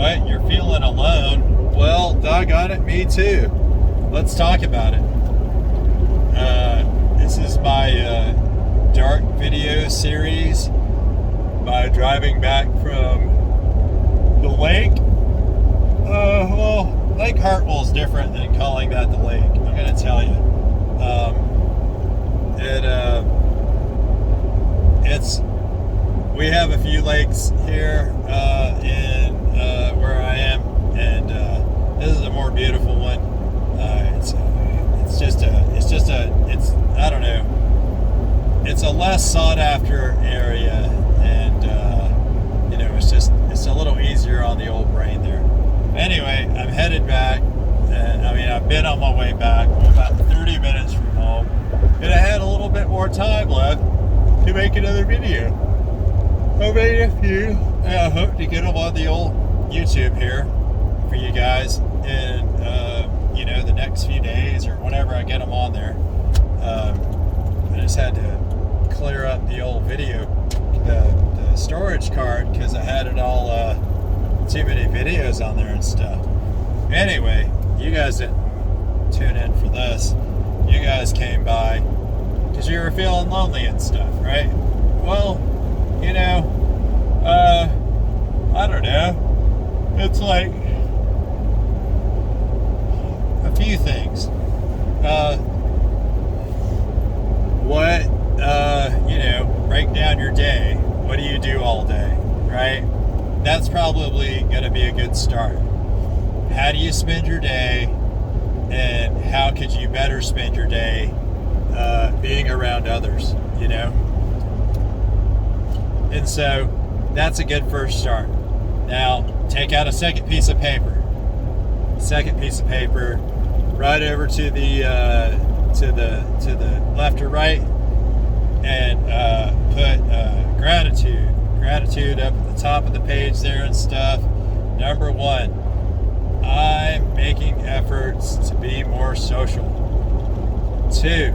What? You're feeling alone? Well, doggone it, me too. Let's talk about it. This is my dark video series by driving back from the lake. Well, Lake Hartwell is different than calling that the lake. I'm going to tell you. We have a few lakes here in where I am, and this is a more beautiful one. It's a less sought after area, and it's a little easier on the old brain there. Anyway, I'm headed back. I've been on my way back. I'm about 30 minutes from home, and I had a little bit more time left to make another video. I made a few, and I hope to get them on the old YouTube here for you guys in the next few days or whenever I get them on there. I just had to clear up the old video, the storage card, because I had it all too many videos on there and stuff. Anyway, you guys didn't tune in for this. You guys came by because you were feeling lonely and stuff, right? Well, I don't know. It's like a few things. Break down your day. What do you do all day, right? That's probably going to be a good start. How do you spend your day, and how could you better spend your day being around others, And so that's a good first start. Now, take out a second piece of paper. Right over to the left or right, and put gratitude up at the top of the page there and stuff. Number 1, I'm making efforts to be more social. 2,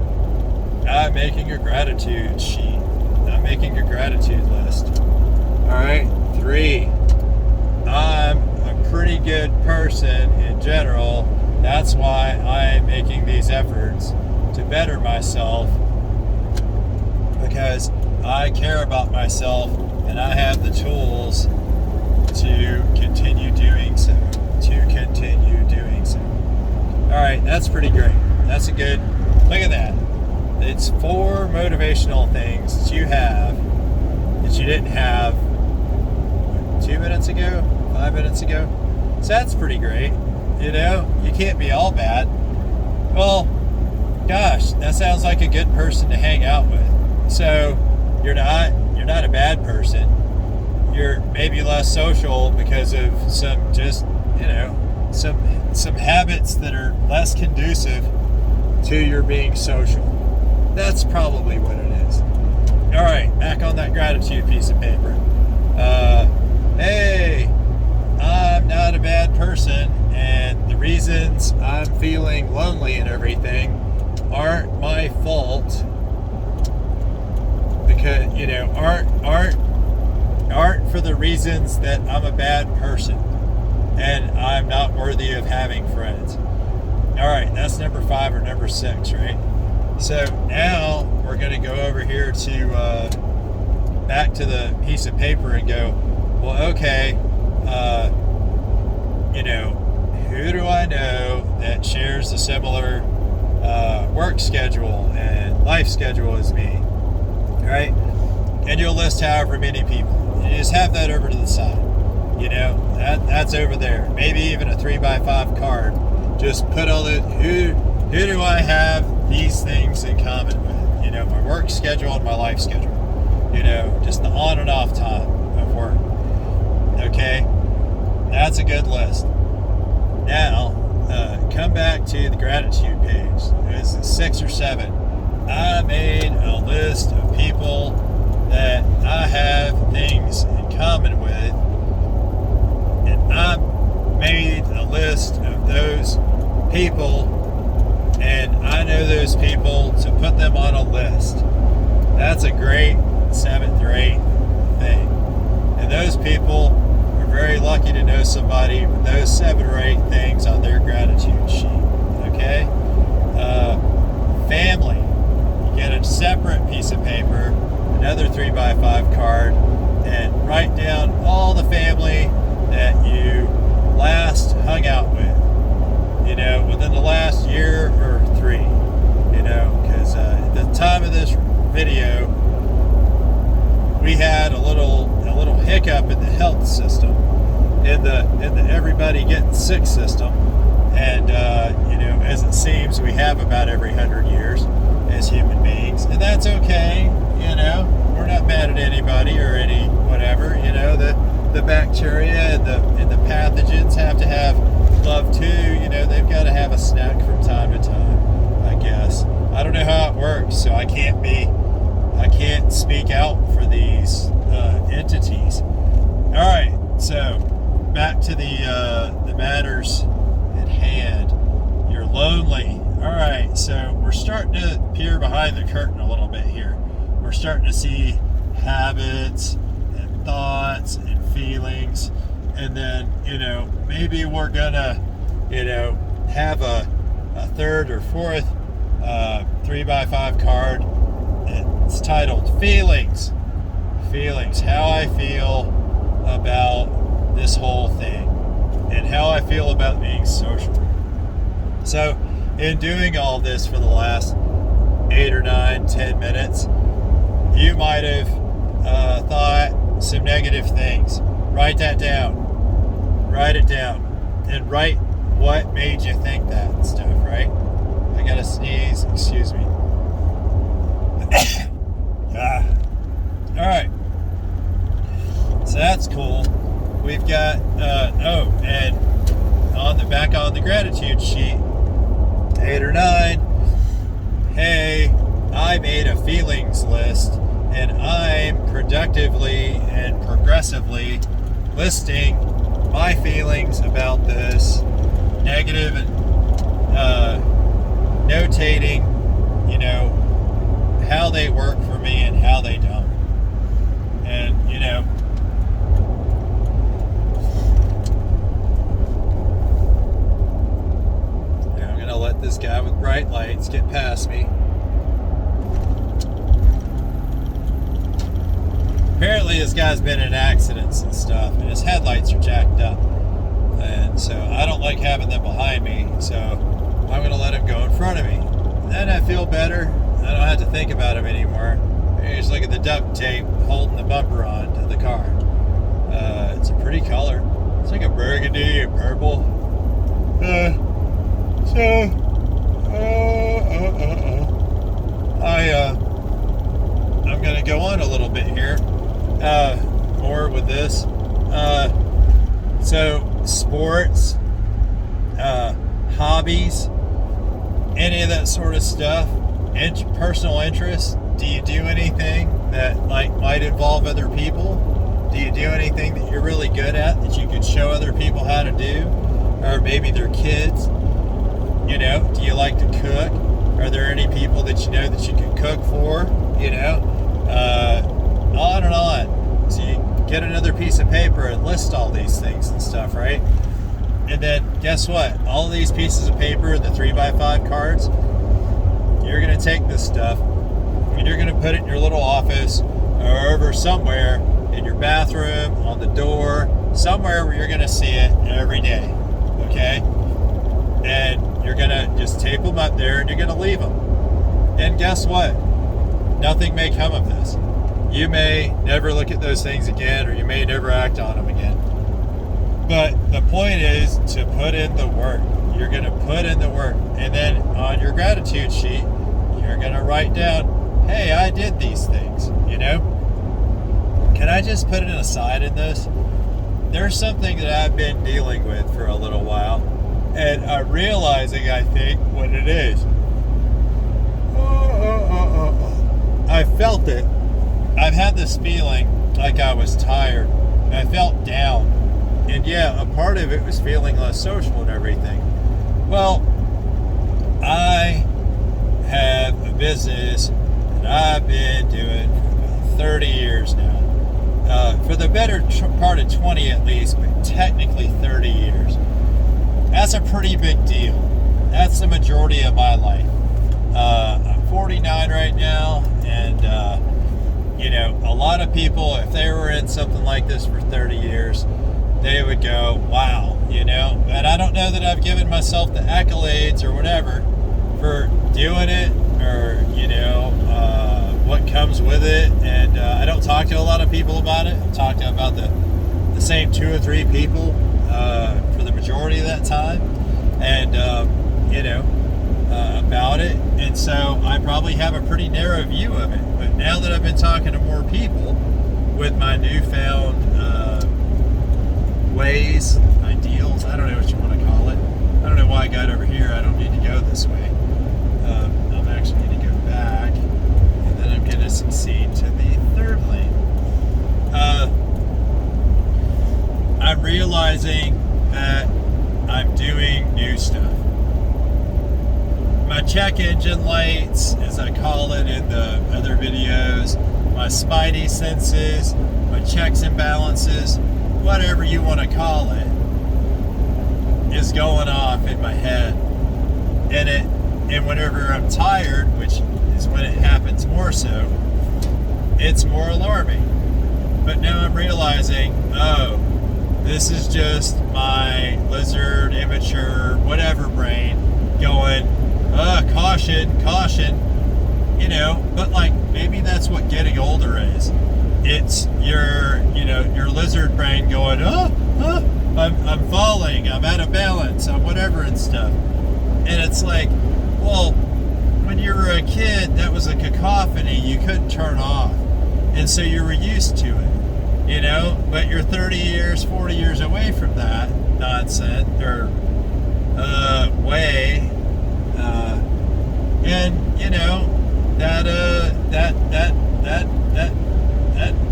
I'm making a gratitude sheet. I'm making a gratitude list. All right. 3, I'm a pretty good person in general. That's why I'm making these efforts to better myself, because I care about myself and I have the tools to continue doing so. All right, that's pretty great. That's a good, look at that. It's 4 motivational things that you have that you didn't have 2 minutes ago, 5 minutes ago. So that's pretty great. You can't be all bad. Well, gosh, that sounds like a good person to hang out with. So you're not a bad person. You're maybe less social because of some some habits that are less conducive to your being social. That's probably what it is. All right, back on that gratitude piece of paper. Hey, I'm not a bad person, and the reasons I'm feeling lonely and everything aren't my fault, because aren't for the reasons that I'm a bad person and I'm not worthy of having friends. All right, that's number 5 or number 6, right? So now we're going to go over here to back to the piece of paper and go, well, okay, who do I know that shares a similar work schedule and life schedule as me, right? And you'll list however many people. You just have that over to the side. That's over there. Maybe even a 3x5 card. Just put all the who do I have these things in common with? My work schedule and my life schedule. Just the on and off time of work. Okay, that's a good list. Now, come back to the gratitude page. It's 6 or 7. I made a list of people that I have things in common with, and I made a list of those people, and I know those people to put them on a list. That's a great 7th or 8th thing. And those people are very lucky to know somebody with those 7 or 8 things on their gratitude sheet. Okay? Family. You get a separate piece of paper, another 3x5 card, and write down all the family that you last hung out with. You know, within the last year or 3. You know, because at the time of this video, we had a little hiccup in the health system, in the everybody getting sick system, and you know, as it seems, we have about every 100 years as human beings, and that's okay. You know, we're not mad at anybody or any whatever. You know, the bacteria and the pathogens have to have love too. You know, they've got to have a snack from time to time, I guess. I don't know how it works, so I can't speak out for these entities. All right, so back to the matters at hand. You're lonely. All right, so we're starting to peer behind the curtain a little bit here. We're starting to see habits and thoughts and feelings, and then, you know, maybe we're gonna, you know, have a 3rd or 4th 3x5 card. It's titled Feelings. Feelings. How I feel about this whole thing, and how I feel about being social. So, in doing all this for the last 8 or 9, 10 minutes, you might have thought some negative things. Write that down. Write it down. And write what made you think that stuff, right? I gotta sneeze. Excuse me. All right. So that's cool. We've got, and on the back on the gratitude sheet, 8 or 9, hey, I made a feelings list, and I'm productively and progressively listing my feelings about this, negative, and notating, you know, how they work for me and how they don't. And, you know, I'm going to let this guy with bright lights get past me. Apparently this guy's been in accidents and stuff, and his headlights are jacked up. And so I don't like having them behind me, so I'm going to let him go in front of me. And then I feel better. I don't have to think about him anymore. You just look at the duct tape holding the bumper on to the car. It's a pretty color. It's like a burgundy and purple. I'm going to go on a little bit here. More with this. So, sports, hobbies, any of that sort of stuff, personal interests. Do you do anything that might involve other people? Do you do anything that you're really good at that you could show other people how to do? Or maybe they're kids. You know, do you like to cook? Are there any people that you know that you can cook for? You know, on and on. So you get another piece of paper and list all these things and stuff, right? And then guess what? All of these pieces of paper, the 3x5 cards, you're going to take this stuff and you're going to put it in your little office or over somewhere in your bathroom, on the door, somewhere where you're going to see it every day, okay? And you're going to just tape them up there and you're going to leave them. And guess what? Nothing may come of this. You may never look at those things again, or you may never act on them again. But the point is to put in the work. You're going to put in the work. And then on your gratitude sheet, you're going to write down, hey, I did these things, you know? Can I just put an aside in this? There's something that I've been dealing with for a little while, and I'm realizing, I think, what it is. I felt it. I've had this feeling like I was tired. I felt down. And yeah, a part of it was feeling less social and everything. Well, I have a business that I've been doing for about 30 years now. for the better part of 20 at least, but technically 30 years. That's a pretty big deal. That's the majority of my life. I'm 49 right now, and a lot of people, if they were in something like this for 30 years, they would go, wow, and I don't know that I've given myself the accolades or whatever for doing it, or what comes with it. And I don't talk to a lot of people about it. I'm talking about the same 2 or 3 people for the majority of that time, and about it. And so I probably have a pretty narrow view of it. But now that I've been talking to more people with my newfound ways, ideals, I don't know what you want to call it. I don't know why I got over here. I don't need to go this way. I'm actually going to go back, and then I'm going to succeed to the third lane. I'm realizing that I'm doing new stuff. My check engine lights, as I call it in the other videos, my spidey senses, my checks and balances, whatever you want to call it, is going off in my head. And whenever I'm tired, which is when it happens more so, it's more alarming. But now I'm realizing, oh, this is just my lizard, immature, whatever brain going, caution, but like, maybe that's what getting older is. It's your lizard brain going, I'm falling, I'm out of balance, I'm whatever and stuff. And it's like, well, when you were a kid, that was a cacophony you couldn't turn off. And so you were used to it, but you're 30 years, 40 years away from that nonsense, or way. And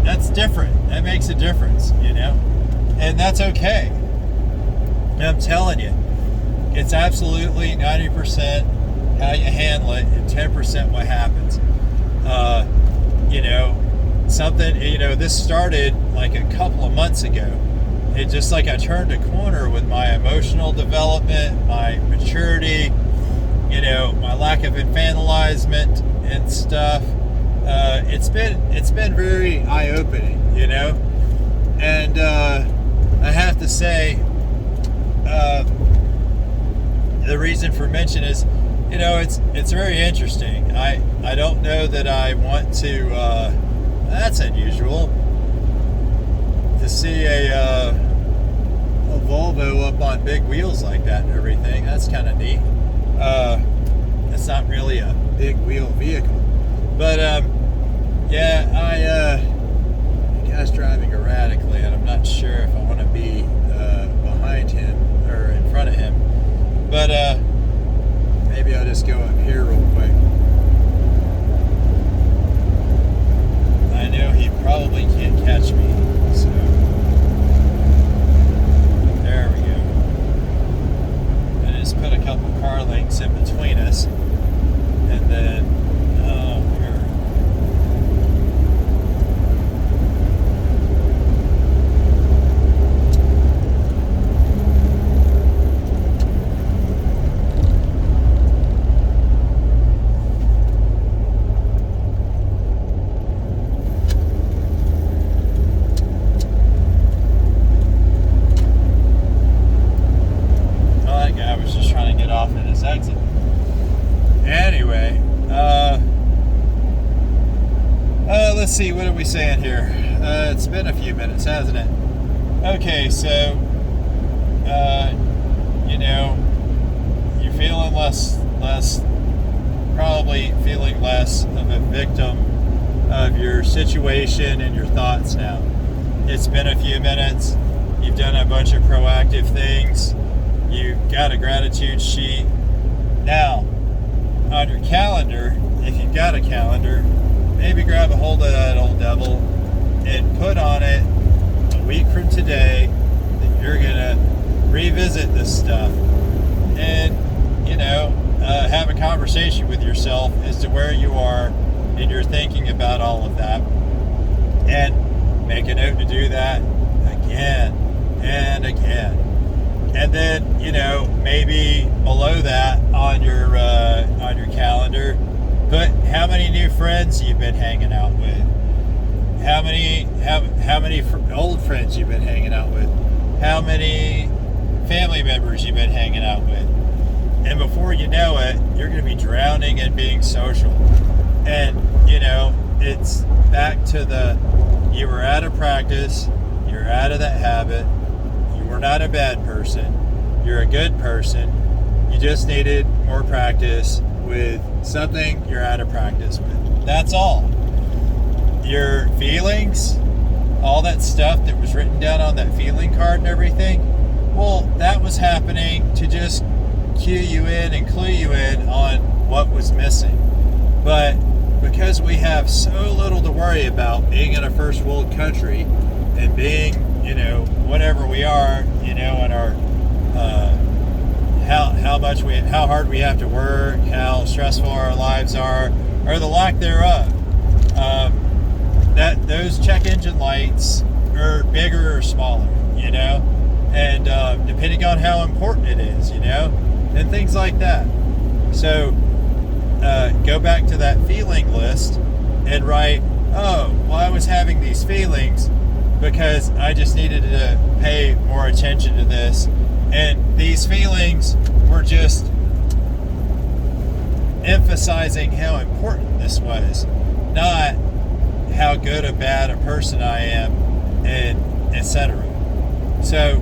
that's different. That makes a difference, and that's okay. And I'm telling you, it's absolutely 90% how you handle it and 10% what happens. Something, this started like a couple of months ago. It just like I turned a corner with my emotional development, my maturity, my lack of infantilizement and stuff. It's been very eye-opening, and I have to say, the reason for mention is, it's very interesting. I don't know that I want to. That's unusual to see a Volvo up on big wheels like that and everything. That's kind of neat. It's not really a big wheel vehicle, but the guy's driving erratically, and I'm not sure if I want to be behind him or in front of him. But maybe I'll just go up here real quick. I know he probably can't catch me, so there we go. I just put a couple car links in between us, and then exit. Anyway, let's see, what are we saying here? It's been a few minutes, hasn't it? Okay, so, you're feeling probably feeling less of a victim of your situation and your thoughts now. It's been a few minutes. You've done a bunch of proactive things. You got a gratitude sheet. Now, on your calendar, if you've got a calendar, maybe grab a hold of that old devil and put on it a week from today that you're going to revisit this stuff and, have a conversation with yourself as to where you are in your thinking about all of that. And make a note to do that again and again. And then, maybe below that on your calendar, put how many new friends you've been hanging out with, how many old friends you've been hanging out with, how many family members you've been hanging out with. And before you know it, you're going to be drowning in being social. And, it's back to you were out of practice, you're out of that habit, you were not a bad person, you're a good person, you just needed more practice with something you're out of practice with. That's all. Your feelings, all that stuff that was written down on that feeling card and everything, well, that was happening to just cue you in and clue you in on what was missing. But because we have so little to worry about being in a first world country and being, whatever we are, in our how hard we have to work, how stressful our lives are, or the lack thereof, that those check engine lights are bigger or smaller, and depending on how important it is, and things like that. So go back to that feeling list and write, I was having these feelings because I just needed to pay more attention to this, and these feelings were just emphasizing how important this was, not how good or bad a person I am, and etc. So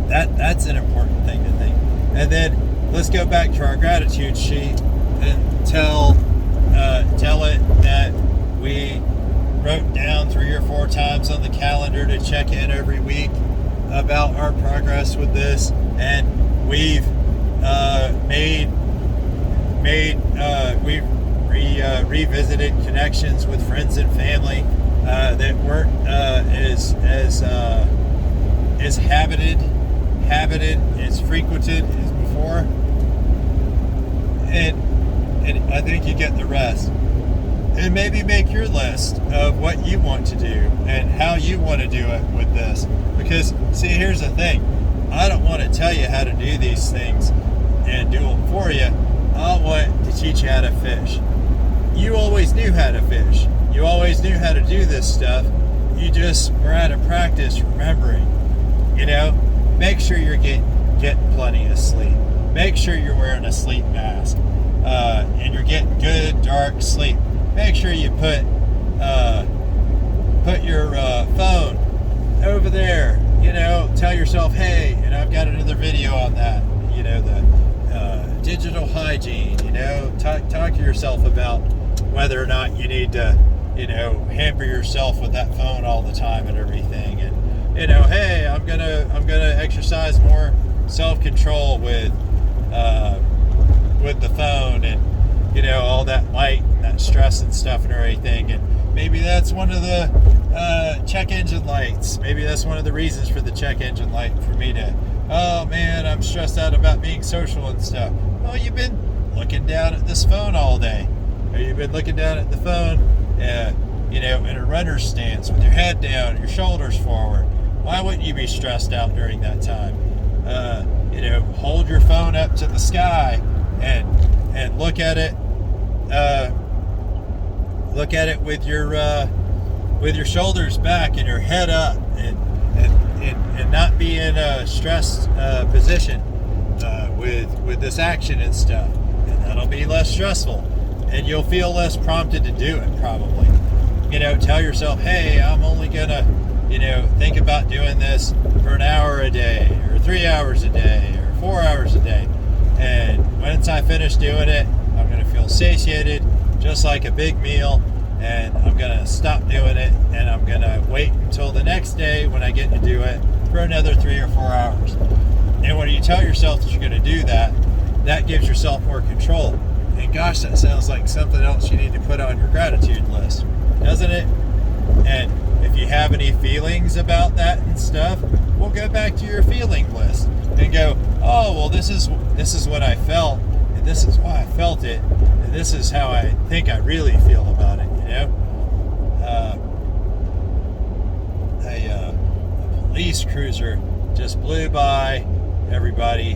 that's an important thing to think. And then let's go back to our gratitude sheet and tell it that we wrote down 3 or 4 times on the calendar to check in every week about our progress with this, and we've revisited connections with friends and family that weren't as habited, as frequented as before, and I think you get the rest. And maybe make your list of what you want to do and how you want to do it with this. Because, see, here's the thing. I don't want to tell you how to do these things and do them for you. I want to teach you how to fish. You always knew how to fish. You always knew how to do this stuff. You just were out of practice remembering. Make sure you're getting plenty of sleep. Make sure you're wearing a sleep mask. And you're getting good, dark sleep. Make sure you put your phone over there. Tell yourself, hey, and I've got another video on that. The digital hygiene. Talk to yourself about whether or not you need to, hamper yourself with that phone all the time and everything. And hey, I'm gonna exercise more self-control with the phone and all that light and that stress and stuff and everything. And maybe that's one of the check engine lights. Maybe that's one of the reasons for the check engine light for me to, oh man, I'm stressed out about being social and stuff. Oh, you've been looking down at this phone all day. Or you've been looking down at the phone, in a runner's stance with your head down, your shoulders forward. Why wouldn't you be stressed out during that time? Hold your phone up to the sky and look at it. Look at it with your shoulders back and your head up, and not be in a stressed position with this action and stuff, and that'll be less stressful, and you'll feel less prompted to do it probably. Tell yourself, hey, I'm only gonna think about doing this for an hour a day, or 3 hours a day, or 4 hours a day, and once I finish doing it, I'm gonna feel satiated just like a big meal, and I'm gonna stop doing it, and I'm gonna wait until the next day when I get to do it for another 3 or 4 hours. And when you tell yourself that you're gonna do that, that gives yourself more control. And gosh, that sounds like something else you need to put on your gratitude list, doesn't it? And if you have any feelings about that and stuff, we'll go back to your feeling list and go, oh, well, this is what I felt, and this is why I felt it, and this is how I think I really feel about it, police cruiser just blew by everybody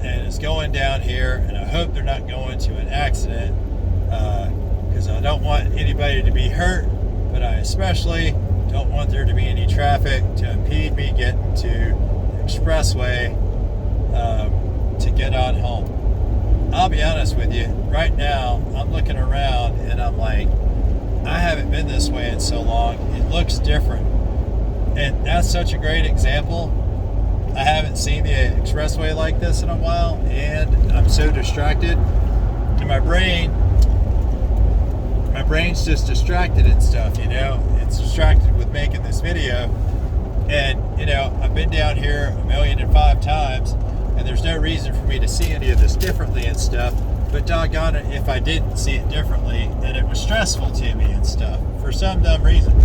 and is going down here, and I hope they're not going to an accident, because I don't want anybody to be hurt, but I especially don't want there to be any traffic to impede me getting to the expressway to get on home. I'll be honest with you, right now I'm looking around and I'm like, I haven't been this way in so long. It looks different. And that's such a great example. I haven't seen the expressway like this in a while, and I'm so distracted. And my brain's just distracted and stuff, you know. It's distracted with making this video. And, you know, I've been down here 1,000,005 times, and there's no reason for me to see any of this differently and stuff. But doggone it, if I didn't see it differently, and it was stressful to me and stuff for some dumb reason.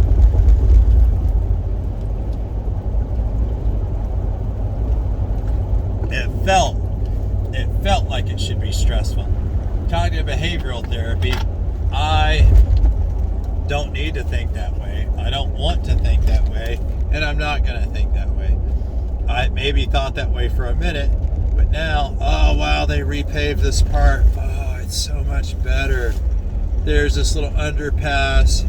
It felt like it should be stressful. Cognitive behavioral therapy, I don't need to think that way. I don't want to think that way, and I'm not going to think that way. I maybe thought that way for a minute, but now, oh wow, they repaved this part. Oh, it's so much better. There's this little underpass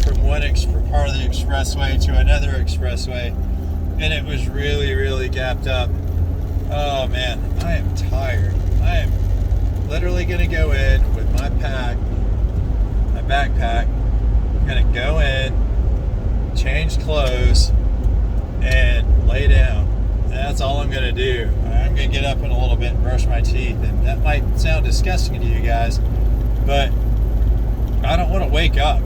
from one part of the expressway to another expressway, and it was really, really gapped up. Oh man, I am tired. I am literally going to go in with my backpack. I'm going to go in, change clothes, and lay down. That's all I'm going to do. I'm going to get up in a little bit and brush my teeth, and that might sound disgusting to you guys, but I don't want to wake up.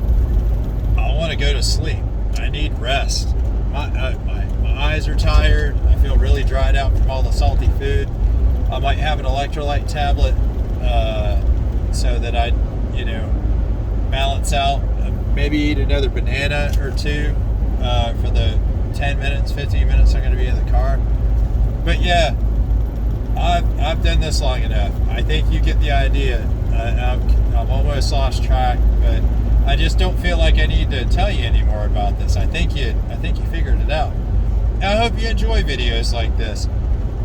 I want to go to sleep. I need rest. My eyes are tired. I feel really dried out from all the salty food. I might have an electrolyte tablet so that I, you know, balance out. Maybe eat another banana or two for the 10 minutes, 15 minutes I'm going to be in the car. But yeah, I've done this long enough. I think you get the idea. I've almost lost track, but I just don't feel like I need to tell you any more about this. I think you figured it out. I hope you enjoy videos like this.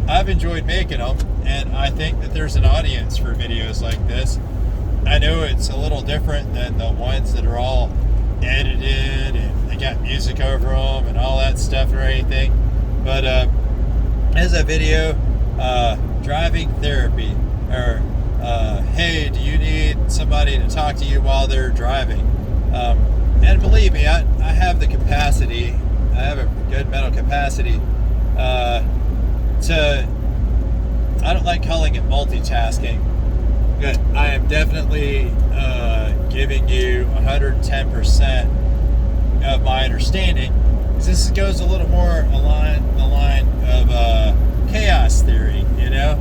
I've enjoyed making them, and I think that there's an audience for videos like this. I know it's a little different than the ones that are all edited and they got music over them and all that stuff or anything. But as a video, driving therapy, or hey, do you need somebody to talk to you while they're driving? And believe me, I have the capacity. I have a good mental capacity I don't like calling it multitasking, but I am definitely giving you 110% of my understanding, because this goes a little more along the line of chaos theory, you know.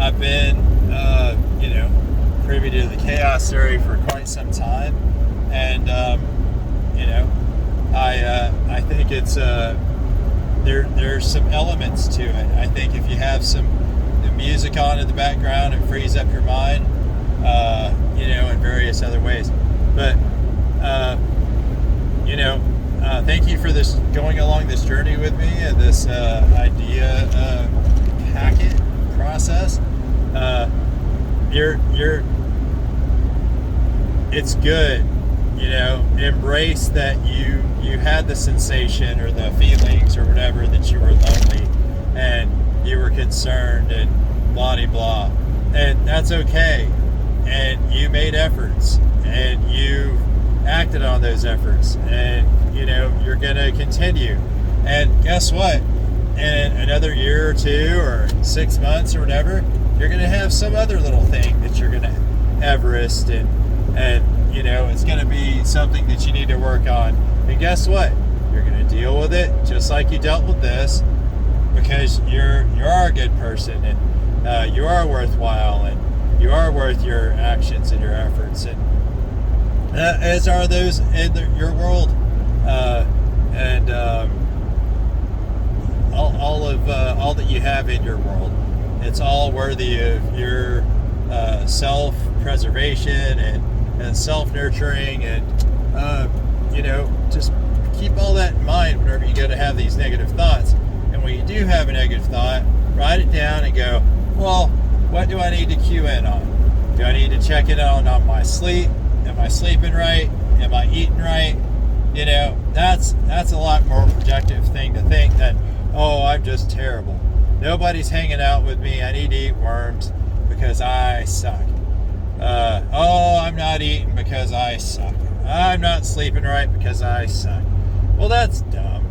I've been you know, privy to the chaos theory for quite some time, and you know, I think it's there's some elements to it. I think if you have the music on in the background, it frees up your mind, you know, in various other ways. But you know, thank you for going along this journey with me and this idea packet process. It's good. You know, embrace that you had the sensation or the feelings or whatever that you were lonely and you were concerned and blah de blah, and that's okay. And you made efforts and you acted on those efforts, and you know, you're gonna continue. And guess what? In another year or two or 6 months or whatever, you're gonna have some other little thing that you're gonna Everest, and you know, it's going to be something that you need to work on. And guess what? You're going to deal with it just like you dealt with this, because you are a good person, and you are worthwhile, and you are worth your actions and your efforts, and as are those in your world, and all that you have in your world. It's all worthy of your self-preservation and self-nurturing, and you know, just keep all that in mind whenever you go to have these negative thoughts. And when you do have a negative thought, write it down and go, well, what do I need to cue in on? Do I need to check it on my sleep? Am I sleeping right? Am I eating right? You know, that's a lot more productive thing to think than, oh, I'm just terrible. Nobody's hanging out with me. I need to eat worms because I suck. Oh, I'm not eating because I suck. I'm not sleeping right because I suck. Well, that's dumb.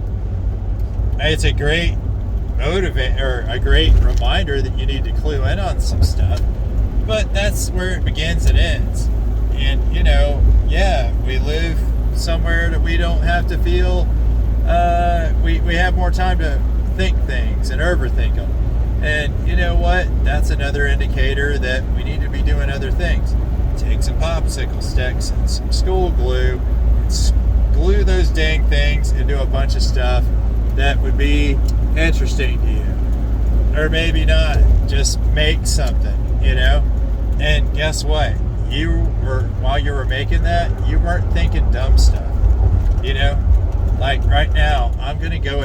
It's a great a great reminder that you need to clue in on some stuff, but that's where it begins and ends. And, you know, yeah, we live somewhere that we don't have to feel, we have more time to think things and overthink them. And you know what? That's another indicator that we need to be doing other things. Take some popsicle sticks and some school glue and glue those dang things into a bunch of stuff that would be interesting to you. Or maybe not. Just make something, you know? And guess what? While you were making that, you weren't thinking dumb stuff. You know? Like right now, I'm gonna go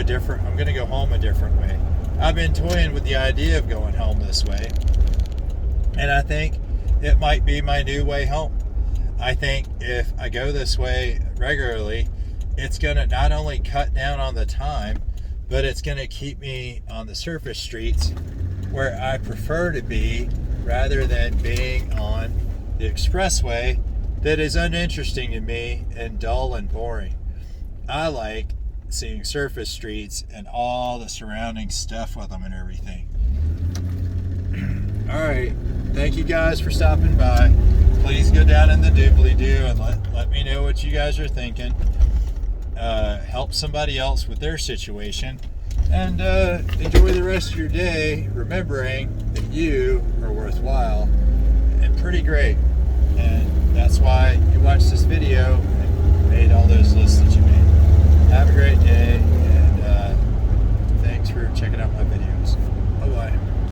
home a different way. I've been toying with the idea of going home this way, and I think it might be my new way home. I think if I go this way regularly, it's gonna not only cut down on the time, but it's gonna keep me on the surface streets where I prefer to be, rather than being on the expressway that is uninteresting to me and dull and boring. I like seeing surface streets and all the surrounding stuff with them and everything. All right, thank you guys for stopping by. Please go down in the doobly-doo and let me know what you guys are thinking. Help somebody else with their situation, and enjoy the rest of your day, remembering that you are worthwhile and pretty great. And that's why you watched this video and made all those lists that you made.